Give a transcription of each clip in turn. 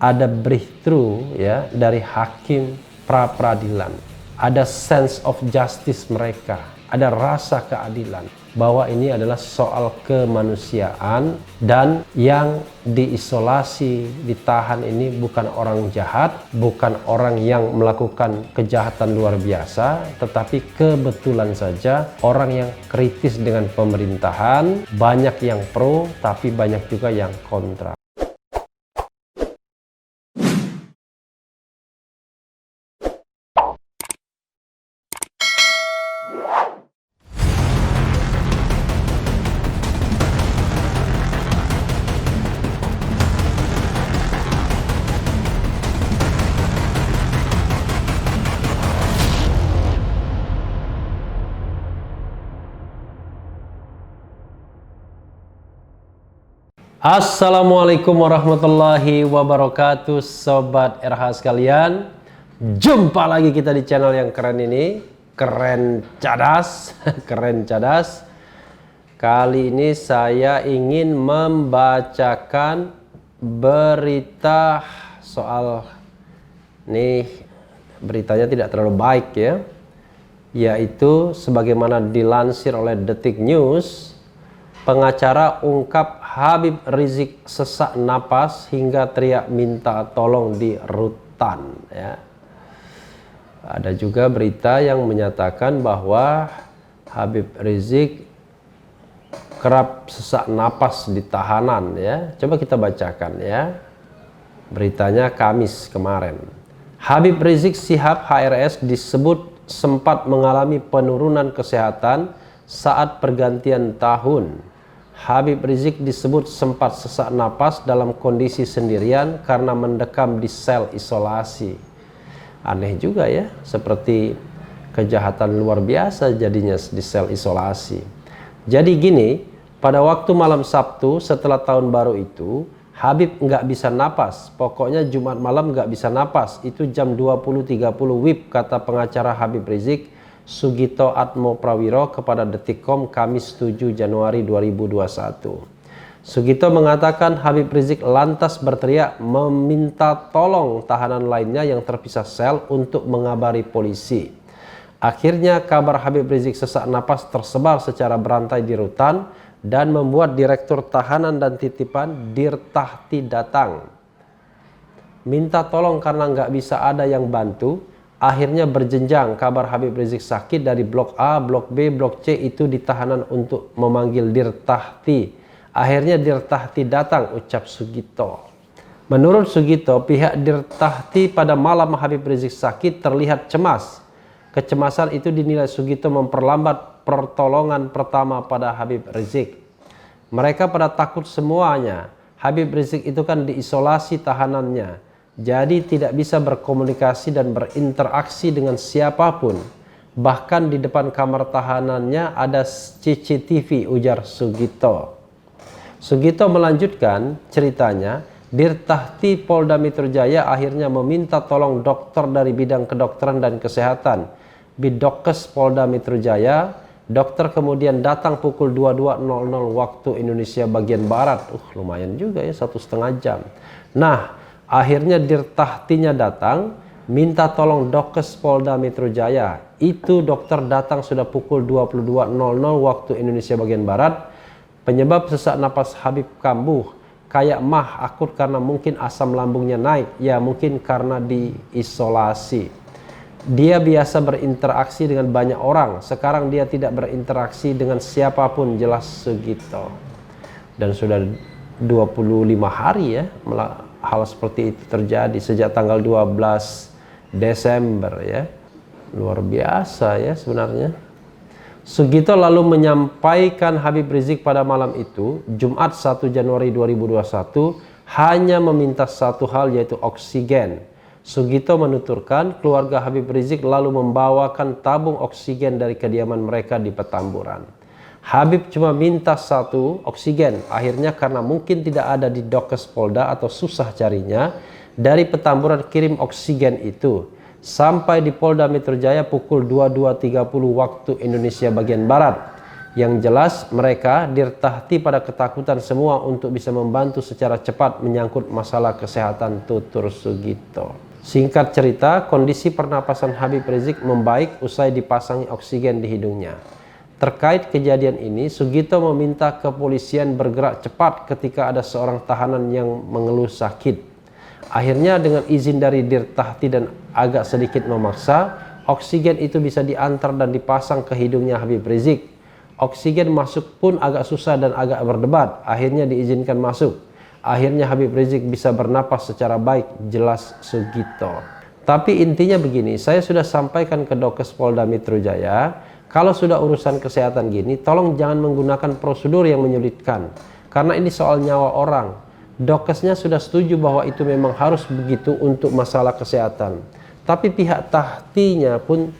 ada breakthrough ya dari hakim pra peradilan, ada sense of justice mereka, ada rasa keadilan bahwa ini adalah soal kemanusiaan dan yang diisolasi, ditahan ini bukan orang jahat, bukan orang yang melakukan kejahatan luar biasa, tetapi kebetulan saja orang yang kritis dengan pemerintahan, banyak yang pro tapi banyak juga yang kontra. Assalamualaikum warahmatullahi wabarakatuh, Sobat RH sekalian. Jumpa lagi kita di channel yang keren ini, Keren Cadas. Keren Cadas. Kali ini saya ingin membacakan berita soal, nih beritanya tidak terlalu baik ya, yaitu sebagaimana dilansir oleh Detik News, pengacara ungkap Habib Rizik sesak napas hingga teriak minta tolong di rutan ya. Ada juga berita yang menyatakan bahwa Habib Rizik kerap sesak napas di tahanan ya. Coba kita bacakan ya. Beritanya Kamis kemarin. Habib Rizik Syihab HRS disebut sempat mengalami penurunan kesehatan saat pergantian tahun. Habib Rizik disebut sempat sesak napas dalam kondisi sendirian karena mendekam di sel isolasi. Aneh juga ya, seperti kejahatan luar biasa jadinya di sel isolasi. Jadi gini, pada waktu malam Sabtu setelah tahun baru itu, Habib nggak bisa napas. Pokoknya Jumat malam nggak bisa napas. Itu jam 20.30 WIB, kata pengacara Habib Rizik Sugito Atmo Prawiro kepada Detikcom Kamis 7 Januari 2021. Sugito mengatakan Habib Rizik lantas berteriak meminta tolong tahanan lainnya yang terpisah sel untuk mengabari polisi. Akhirnya kabar Habib Rizik sesak napas tersebar secara berantai di rutan dan membuat Direktur Tahanan dan Titipan Dirtahti datang. Minta tolong karena nggak bisa ada yang bantu. Akhirnya berjenjang kabar Habib Rizik sakit dari blok A, blok B, blok C itu di tahanan untuk memanggil Dirtahti. Akhirnya Dirtahti datang, ucap Sugito. Menurut Sugito, pihak Dirtahti pada malam Habib Rizik sakit terlihat cemas. Kecemasan itu dinilai Sugito memperlambat pertolongan pertama pada Habib Rizik. Mereka pada takut semuanya. Habib Rizik itu kan diisolasi tahanannya. Jadi tidak bisa berkomunikasi dan berinteraksi dengan siapapun. Bahkan di depan kamar tahanannya ada CCTV, ujar Sugito. Sugito melanjutkan ceritanya, Dirtahti Polda Metro Jaya akhirnya meminta tolong dokter dari bidang kedokteran dan kesehatan. Bidokkes Polda Metro Jaya, dokter kemudian datang pukul 22.00 waktu Indonesia bagian Barat. Lumayan juga ya, 1,5 jam. Nah, akhirnya Dirtahtinya datang, minta tolong Dokkes Polda Metro Jaya. Itu dokter datang sudah pukul 22.00 waktu Indonesia bagian Barat. Penyebab sesak napas Habib kambuh, kayak mah akut karena mungkin asam lambungnya naik. Ya mungkin karena diisolasi. Dia biasa berinteraksi dengan banyak orang. Sekarang dia tidak berinteraksi dengan siapapun, jelas Sugito. Dan sudah 25 hari ya hal seperti itu terjadi sejak tanggal 12 Desember ya. Luar biasa ya sebenarnya. Sugito lalu menyampaikan Habib Rizik pada malam itu, Jumat 1 Januari 2021, hanya meminta satu hal, yaitu oksigen. Sugito menuturkan keluarga Habib Rizik lalu membawakan tabung oksigen dari kediaman mereka di Petamburan. Habib cuma minta satu, oksigen. Akhirnya karena mungkin tidak ada di Dokkes Polda atau susah carinya, dari Petamburan kirim oksigen itu. Sampai di Polda Metro Jaya pukul 22.30 waktu Indonesia bagian Barat. Yang jelas mereka dirtahti pada ketakutan semua untuk bisa membantu secara cepat menyangkut masalah kesehatan, tutur Sugito. Singkat cerita, kondisi pernapasan Habib Rizik membaik usai dipasangi oksigen di hidungnya. Terkait kejadian ini, Sugito meminta kepolisian bergerak cepat ketika ada seorang tahanan yang mengeluh sakit. Akhirnya dengan izin dari Dirtahti dan agak sedikit memaksa, oksigen itu bisa diantar dan dipasang ke hidungnya Habib Rizik. Oksigen masuk pun agak susah dan agak berdebat, akhirnya diizinkan masuk. Akhirnya Habib Rizik bisa bernapas secara baik, jelas Sugito. Tapi intinya begini, saya sudah sampaikan ke Dokes Polda Metro Jaya, kalau sudah urusan kesehatan gini, tolong jangan menggunakan prosedur yang menyulitkan. Karena ini soal nyawa orang. Dokesnya sudah setuju bahwa itu memang harus begitu untuk masalah kesehatan. Tapi pihak tahtinya pun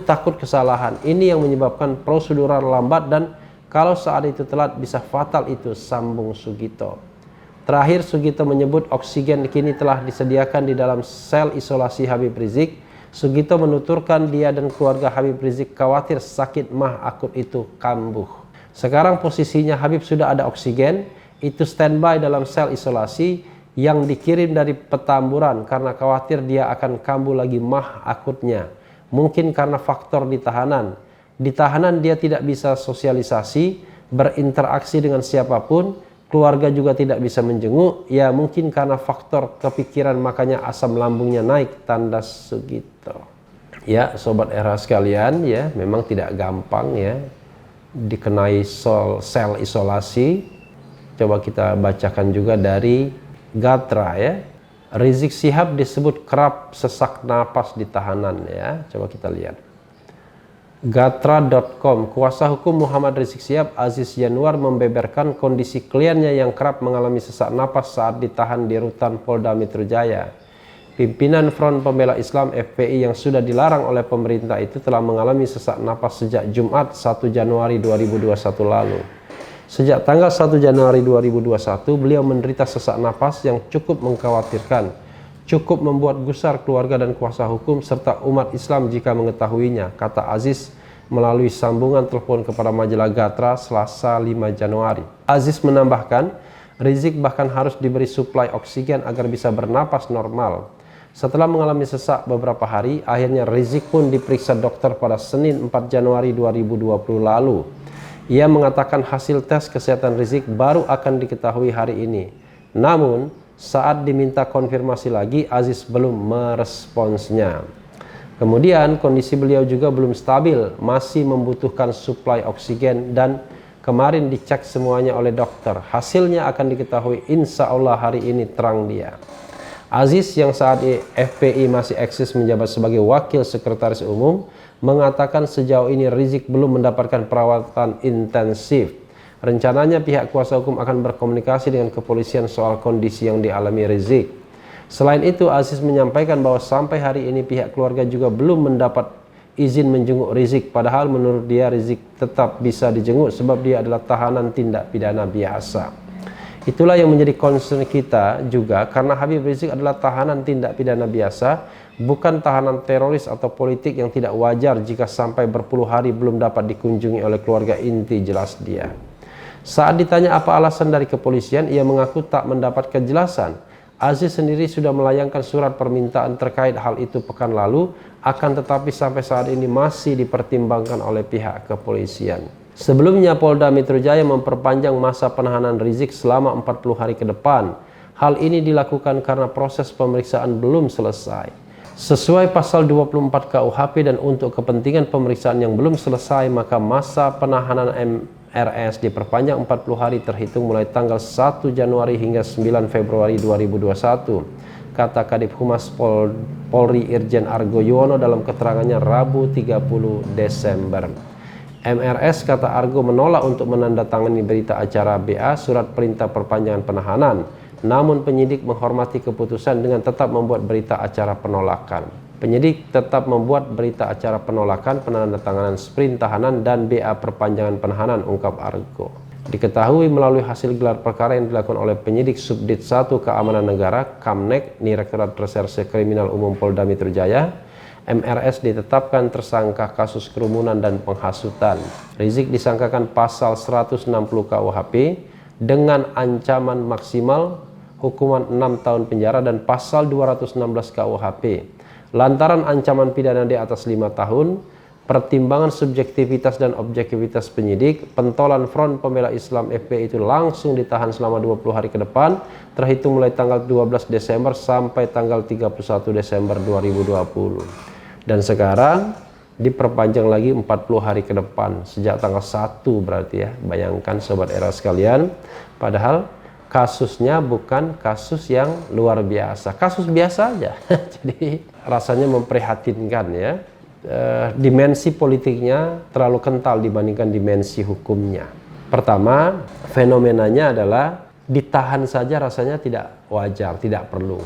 takut kesalahan. Ini yang menyebabkan prosedural lambat dan kalau saat itu telat bisa fatal itu, sambung Sugito. Terakhir Sugito menyebut oksigen kini telah disediakan di dalam sel isolasi Habib Rizik. Sugito menuturkan dia dan keluarga Habib Rizik khawatir sakit mah akut itu kambuh. Sekarang posisinya Habib sudah ada oksigen, itu standby dalam sel isolasi yang dikirim dari Petamburan karena khawatir dia akan kambuh lagi mah akutnya. Mungkin karena faktor di tahanan. Di tahanan dia tidak bisa sosialisasi, berinteraksi dengan siapapun, keluarga juga tidak bisa menjenguk, ya mungkin karena faktor kepikiran makanya asam lambungnya naik, tanda Sugito. Ya sobat era sekalian, ya memang tidak gampang ya dikenai sel isolasi. Coba kita bacakan juga dari Gatra ya. Rizik Syihab disebut kerap sesak napas di tahanan ya. Coba kita lihat. Gatra.com, kuasa hukum Muhammad Rizik Syihab Aziz Yanuar membeberkan kondisi kliennya yang kerap mengalami sesak napas saat ditahan di rutan Polda Metro Jaya. Pimpinan Front Pembela Islam FPI yang sudah dilarang oleh pemerintah itu telah mengalami sesak napas sejak Jumat 1 Januari 2021 lalu. Sejak tanggal 1 Januari 2021, beliau menderita sesak napas yang cukup mengkhawatirkan, cukup membuat gusar keluarga dan kuasa hukum serta umat Islam jika mengetahuinya, kata Aziz melalui sambungan telepon kepada majalah Gatra Selasa 5 Januari. Aziz menambahkan, Rizik bahkan harus diberi suplai oksigen agar bisa bernapas normal. Setelah mengalami sesak beberapa hari, akhirnya Rizik pun diperiksa dokter pada Senin 4 Januari 2020 lalu. Ia mengatakan hasil tes kesehatan Rizik baru akan diketahui hari ini. Namun, saat diminta konfirmasi lagi, Aziz belum meresponsnya. Kemudian, kondisi beliau juga belum stabil, masih membutuhkan suplai oksigen dan kemarin dicek semuanya oleh dokter. Hasilnya akan diketahui insya Allah hari ini, terang dia. Aziz yang saat FPI masih eksis menjabat sebagai wakil sekretaris umum, mengatakan sejauh ini Rizik belum mendapatkan perawatan intensif. Rencananya pihak kuasa hukum akan berkomunikasi dengan kepolisian soal kondisi yang dialami Rizik. Selain itu, Aziz menyampaikan bahwa sampai hari ini pihak keluarga juga belum mendapat izin menjenguk Rizik. Padahal menurut dia Rizik tetap bisa dijenguk sebab dia adalah tahanan tindak pidana biasa. Itulah yang menjadi concern kita juga karena Habib Rizik adalah tahanan tindak pidana biasa, bukan tahanan teroris atau politik yang tidak wajar jika sampai berpuluh hari belum dapat dikunjungi oleh keluarga inti, jelas dia. Saat ditanya apa alasan dari kepolisian, ia mengaku tak mendapat kejelasan. Aziz sendiri sudah melayangkan surat permintaan terkait hal itu pekan lalu, akan tetapi sampai saat ini masih dipertimbangkan oleh pihak kepolisian. Sebelumnya Polda Metro Jaya memperpanjang masa penahanan Rizik selama 40 hari ke depan. Hal ini dilakukan karena proses pemeriksaan belum selesai. Sesuai pasal 24 KUHP dan untuk kepentingan pemeriksaan yang belum selesai, maka masa penahanan MRS diperpanjang 40 hari terhitung mulai tanggal 1 Januari hingga 9 Februari 2021, kata Kadif Humas Polri Irjen Argo Yuwono dalam keterangannya Rabu 30 Desember. MRS, kata Argo, menolak untuk menandatangani berita acara BA surat perintah perpanjangan penahanan. Namun penyidik menghormati keputusan dengan tetap membuat berita acara penolakan. Penyidik tetap membuat berita acara penolakan penandatanganan sprint tahanan dan BA perpanjangan penahanan, ungkap Argo. Diketahui melalui hasil gelar perkara yang dilakukan oleh penyidik Subdit 1 Keamanan Negara Kamnek, Direktorat Reserse Kriminal Umum Polda Metro Jaya, MRS ditetapkan tersangka kasus kerumunan dan penghasutan. Rizik disangkakan pasal 160 KUHP dengan ancaman maksimal hukuman 6 tahun penjara dan pasal 216 KUHP. Lantaran ancaman pidana di atas 5 tahun, pertimbangan subjektivitas dan objektivitas penyidik, pentolan Front Pembela Islam FPI itu langsung ditahan selama 20 hari ke depan, terhitung mulai tanggal 12 Desember sampai tanggal 31 Desember 2020. Dan sekarang diperpanjang lagi 40 hari ke depan, sejak tanggal 1 berarti ya. Bayangkan Sobat Era sekalian, padahal kasusnya bukan kasus yang luar biasa, kasus biasa aja. Jadi rasanya memprihatinkan ya. Dimensi politiknya terlalu kental dibandingkan dimensi hukumnya. Pertama, fenomenanya adalah ditahan saja rasanya tidak wajar, tidak perlu.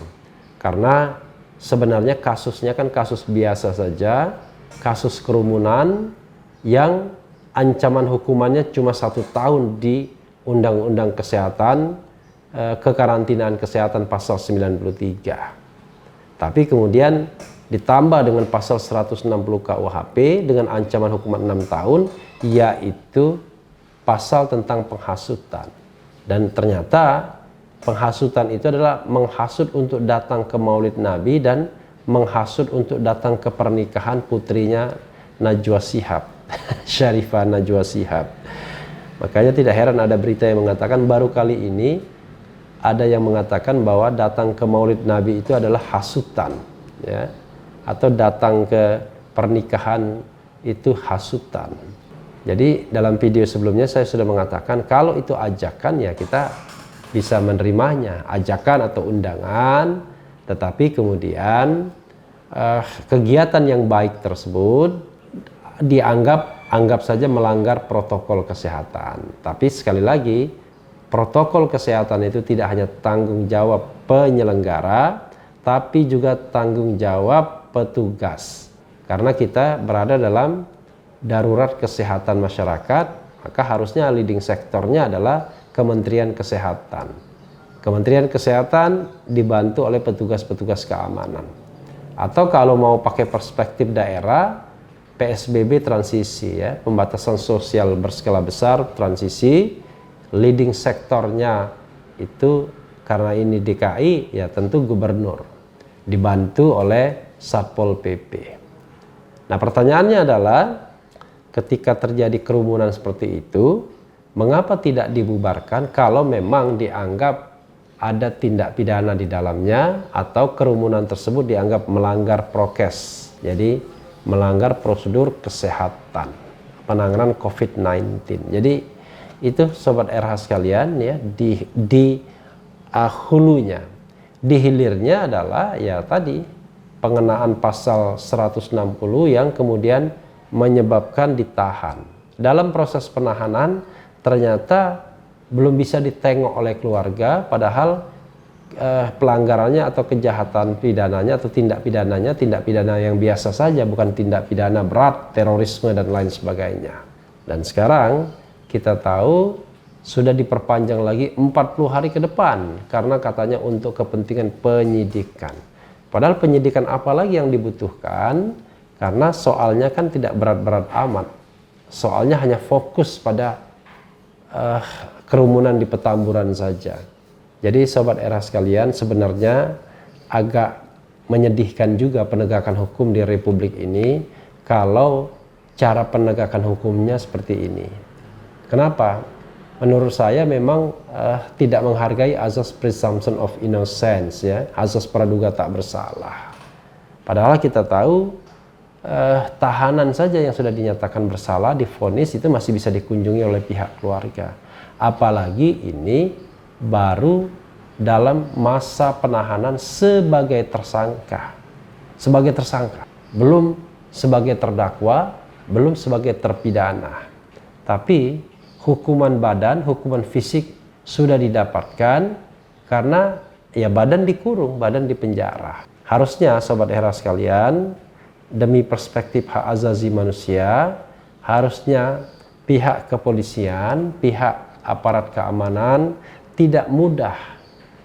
Karena sebenarnya kasusnya kan kasus biasa saja, kasus kerumunan yang ancaman hukumannya cuma 1 tahun di Undang-Undang Kesehatan, kekarantinaan kesehatan pasal 93. Tapi kemudian ditambah dengan pasal 160 KUHP dengan ancaman hukuman 6 tahun, yaitu pasal tentang penghasutan. Dan ternyata penghasutan itu adalah menghasut untuk datang ke Maulid Nabi dan menghasut untuk datang ke pernikahan putrinya Najwa Shihab, Syarifah Najwa Shihab. Makanya tidak heran ada berita yang mengatakan baru kali ini ada yang mengatakan bahwa datang ke Maulid Nabi itu adalah hasutan, ya, atau datang ke pernikahan itu hasutan. Jadi dalam video sebelumnya saya sudah mengatakan kalau itu ajakan ya kita bisa menerimanya, ajakan atau undangan, tetapi kemudian kegiatan yang baik tersebut anggap saja melanggar protokol kesehatan. Tapi sekali lagi, protokol kesehatan itu tidak hanya tanggung jawab penyelenggara, tapi juga tanggung jawab petugas. Karena kita berada dalam darurat kesehatan masyarakat, maka harusnya leading sektornya adalah Kementerian Kesehatan. Kementerian Kesehatan dibantu oleh petugas-petugas keamanan. Atau kalau mau pakai perspektif daerah, PSBB transisi ya, pembatasan sosial berskala besar transisi, leading sektornya itu karena ini DKI ya tentu gubernur, dibantu oleh Satpol PP. Nah pertanyaannya adalah ketika terjadi kerumunan seperti itu, mengapa tidak dibubarkan kalau memang dianggap ada tindak pidana di dalamnya atau kerumunan tersebut dianggap melanggar prokes, jadi melanggar prosedur kesehatan penanganan COVID-19. Jadi itu Sobat RH sekalian ya, di hulunya. Di hilirnya adalah ya tadi pengenaan pasal 160 yang kemudian menyebabkan ditahan. Dalam proses penahanan ternyata belum bisa ditengok oleh keluarga, padahal pelanggarannya atau kejahatan pidananya atau tindak pidana yang biasa saja, bukan tindak pidana berat, terorisme dan lain sebagainya. Dan sekarang kita tahu sudah diperpanjang lagi 40 hari ke depan karena katanya untuk kepentingan penyidikan. Padahal penyidikan apa lagi yang dibutuhkan, karena soalnya kan tidak berat-berat amat. Soalnya hanya fokus pada kerumunan di Petamburan saja. Jadi Sobat Era sekalian, sebenarnya agak menyedihkan juga penegakan hukum di Republik ini kalau cara penegakan hukumnya seperti ini. Kenapa? Menurut saya memang tidak menghargai azas presumption of innocence ya, azas praduga tak bersalah. Padahal kita tahu tahanan saja yang sudah dinyatakan bersalah, divonis itu masih bisa dikunjungi oleh pihak keluarga. Apalagi ini baru dalam masa penahanan sebagai tersangka. Sebagai tersangka, belum sebagai terdakwa, belum sebagai terpidana. Tapi hukuman badan, hukuman fisik sudah didapatkan karena ya badan dikurung, badan dipenjara. Harusnya Sobat Era sekalian, demi perspektif hak asasi manusia, harusnya pihak kepolisian, pihak aparat keamanan tidak mudah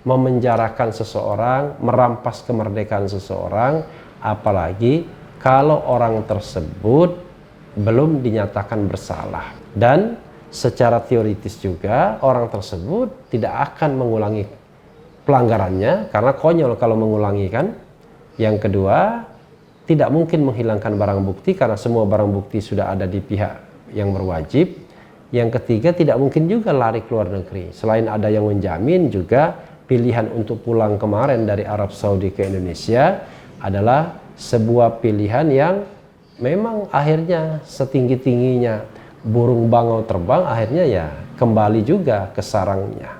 memenjarakan seseorang, merampas kemerdekaan seseorang, apalagi kalau orang tersebut belum dinyatakan bersalah. Dan secara teoritis juga orang tersebut tidak akan mengulangi pelanggarannya, karena konyol kalau mengulangi kan. Yang kedua, tidak mungkin menghilangkan barang bukti karena semua barang bukti sudah ada di pihak yang berwajib. Yang ketiga, tidak mungkin juga lari ke luar negeri. Selain ada yang menjamin, juga pilihan untuk pulang kemarin dari Arab Saudi ke Indonesia adalah sebuah pilihan yang memang akhirnya setinggi-tingginya burung bangau terbang, akhirnya ya kembali juga ke sarangnya.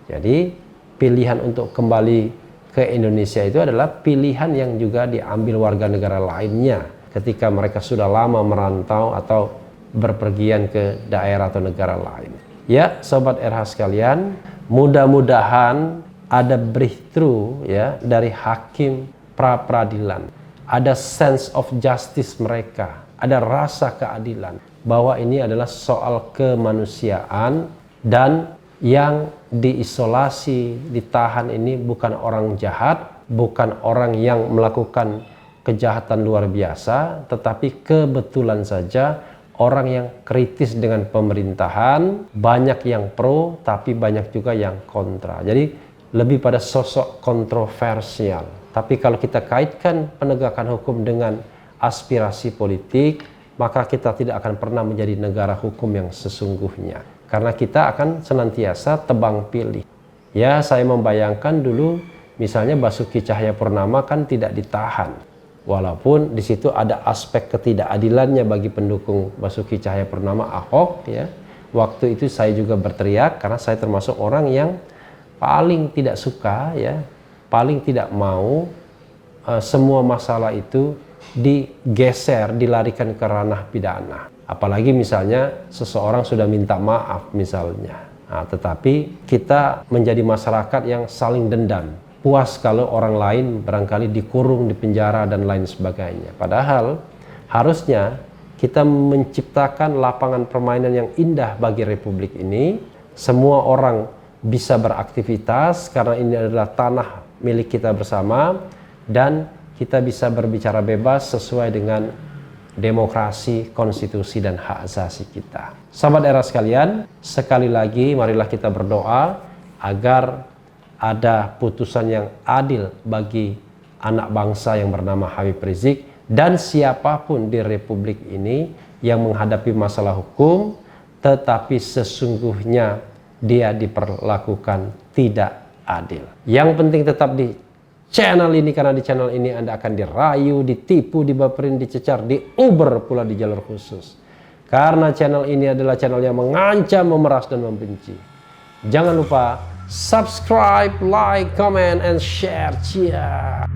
Jadi pilihan untuk kembali ke Indonesia itu adalah pilihan yang juga diambil warga negara lainnya ketika mereka sudah lama merantau atau berpergian ke daerah atau negara lain. Ya, sobat RH sekalian, mudah-mudahan ada breakthrough ya dari hakim pra peradilan. Ada sense of justice mereka, ada rasa keadilan bahwa ini adalah soal kemanusiaan, dan yang diisolasi, ditahan ini bukan orang jahat, bukan orang yang melakukan kejahatan luar biasa, tetapi kebetulan saja orang yang kritis dengan pemerintahan, banyak yang pro tapi banyak juga yang kontra. Jadi lebih pada sosok kontroversial. Tapi kalau kita kaitkan penegakan hukum dengan aspirasi politik, maka kita tidak akan pernah menjadi negara hukum yang sesungguhnya. Karena kita akan senantiasa tebang pilih. Ya, saya membayangkan dulu misalnya Basuki Cahayapurnama kan tidak ditahan. Walaupun di situ ada aspek ketidakadilannya bagi pendukung Basuki Cahayapurnama, Ahok ya. Waktu itu saya juga berteriak karena saya termasuk orang yang paling tidak suka ya, paling tidak mau semua masalah itu digeser, dilarikan ke ranah pidana. Apalagi misalnya seseorang sudah minta maaf misalnya. Nah, tetapi kita menjadi masyarakat yang saling dendam. Puas kalau orang lain barangkali dikurung, di penjara dan lain sebagainya. Padahal harusnya kita menciptakan lapangan permainan yang indah bagi republik ini. Semua orang bisa beraktivitas karena ini adalah tanah milik kita bersama, dan kita bisa berbicara bebas sesuai dengan demokrasi, konstitusi, dan hak asasi kita. Sahabat era sekalian, sekali lagi marilah kita berdoa agar ada putusan yang adil bagi anak bangsa yang bernama Habib Rizik dan siapapun di republik ini yang menghadapi masalah hukum tetapi sesungguhnya dia diperlakukan tidak adil. Yang penting tetap di channel ini, karena di channel ini Anda akan dirayu, ditipu, dibaperin, dicecar, diuber pula di jalur khusus. Karena channel ini adalah channel yang mengancam, memeras, dan membenci. Jangan lupa subscribe, like, comment, and share. Cia.